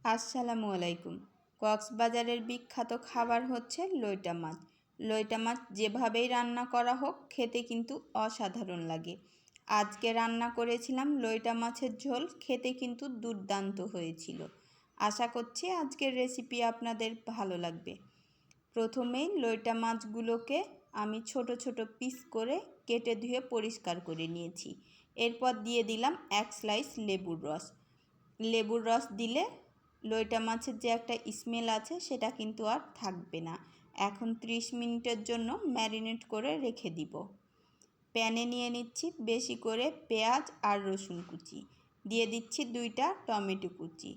আসসালামু আলাইকুম। কক্সবাজারের বিখ্যাত খাবার হচ্ছে লইটা মাছ। লইটা মাছ যেভাবেই রান্না করা হোক খেতে কিন্তু অসাধারণ লাগে। আজকে রান্না করেছিলাম লইটা মাছের ঝোল, খেতে কিন্তু দুর্দান্ত হয়েছিল। আশা করছি আজকের রেসিপি আপনাদের ভালো লাগবে। প্রথমেই লইটা মাছগুলোকে আমি ছোট ছোট পিস করে কেটে ধুয়ে পরিষ্কার করে নিয়েছি। এরপর দিয়ে দিলাম 1 স্লাইস লেবুর রস। লেবুর রস দিলে লইটা মাছের যে একটা স্মেল আছে সেটা কিন্তু আর থাকবে না। এখন 30 মিনিটের জন্য ম্যারিনেট করে রেখে দিব। প্যানে নিয়ে নিচ্ছি বেশি করে পেঁয়াজ আর রসুন কুচি, দিয়ে দিচ্ছি 2টা টমেটো কুচি,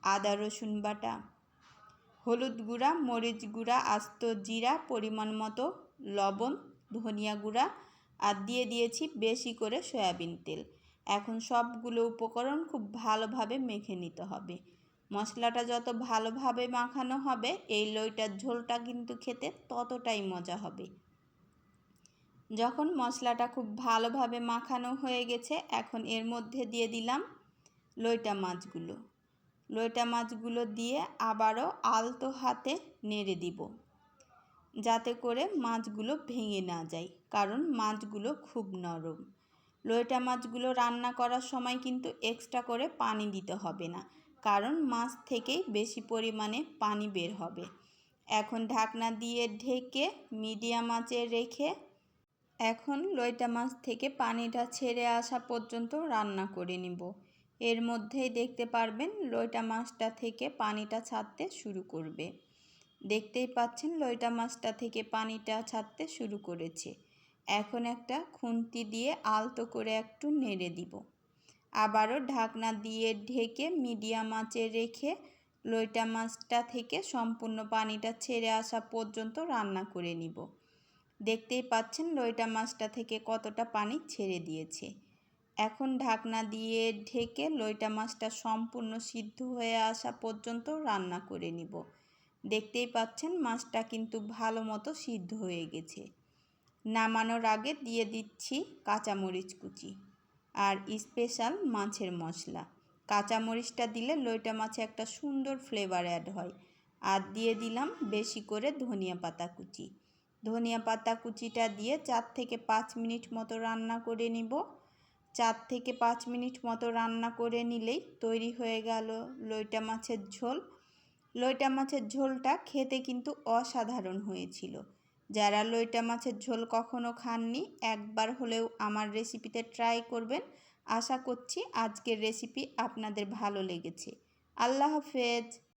আদা রসুন বাটা, হলুদ গুঁড়া, মরিচ গুঁড়া, আস্ত জিরা, পরিমাণ মতো লবণ, ধনিয়া গুঁড়া আর দিয়ে দিয়েছি বেশি করে সয়াবিন তেল। এখন সবগুলো উপকরণ খুব ভালোভাবে মেখে নিতে হবে। মশলাটা যত ভালোভাবে মাখানো হবে এই লইটার ঝোলটা কিন্তু খেতে ততটাই মজা হবে। যখন মশলাটা খুব ভালোভাবে মাখানো হয়ে গেছে, এখন এর মধ্যে দিয়ে দিলাম লইটা মাছগুলো। লইটা মাছগুলো দিয়ে আবারও আলতো হাতে নেড়ে দিব, যাতে করে মাছগুলো ভেঙে না যায়, কারণ মাছগুলো খুব নরম। লইটা মাছগুলো রান্না করার সময় কিন্তু এক্সট্রা করে পানি দিতে হবে না, কারণ মাছ থেকেই বেশি পরিমাণে পানি বের হবে। এখন ঢাকনা দিয়ে ঢেকে মিডিয়াম আঁচে রেখে এখন লইটা মাছ থেকে পানিটা ছেড়ে আসা পর্যন্ত রান্না করে নিব। এর মধ্যেই দেখতে পারবেন লইটা মাছটা থেকে পানিটা ছাড়তে শুরু করবে। দেখতেই পাচ্ছেন লইটা মাছটা থেকে পানিটা ছাড়তে শুরু করেছে। এখন একটা খুন্তি দিয়ে আলতো করে একটু নেড়ে দিব। আবারও ঢাকনা দিয়ে ঢেকে মিডিয়াম আঁচে রেখে লইটা মাছটা থেকে সম্পূর্ণ পানিটা ছেড়ে আসা পর্যন্ত রান্না করে নিব। দেখতেই পাচ্ছেন লইটা মাছটা থেকে কতটা পানি ছেড়ে দিয়েছে। এখন ঢাকনা দিয়ে ঢেকে লইটা মাছটা সম্পূর্ণ সিদ্ধ হয়ে আসা পর্যন্ত রান্না করে নিব। দেখতেই পাচ্ছেন মাছটা কিন্তু ভালো মতো সিদ্ধ হয়ে গেছে। নামানোর আগে দিয়ে দিচ্ছি কাঁচামরিচ কুচি আর স্পেশাল মাছের মশলা। কাঁচামরিচটা দিলে লইটা মাছে একটা সুন্দর ফ্লেভার অ্যাড হয়। আর দিয়ে দিলাম বেশি করে ধনিয়া পাতা কুচি। ধনিয়া পাতা কুচিটা দিয়ে 4 থেকে 5 মিনিট মতো রান্না করে নিব। 4 থেকে 5 মিনিট মতো রান্না করে নিলেই তৈরি হয়ে গেল লইটা মাছের ঝোল। লইটা মাছের ঝোলটা খেতে কিন্তু অসাধারণ হয়েছিল। যারা লইটা মাছের ঝোল কখনো খাননি, একবার হলেও আমার রেসিপিতে ট্রাই করবেন। আশা করছি আজকের রেসিপি আপনাদের ভালো লেগেছে। আল্লাহ হাফেজ।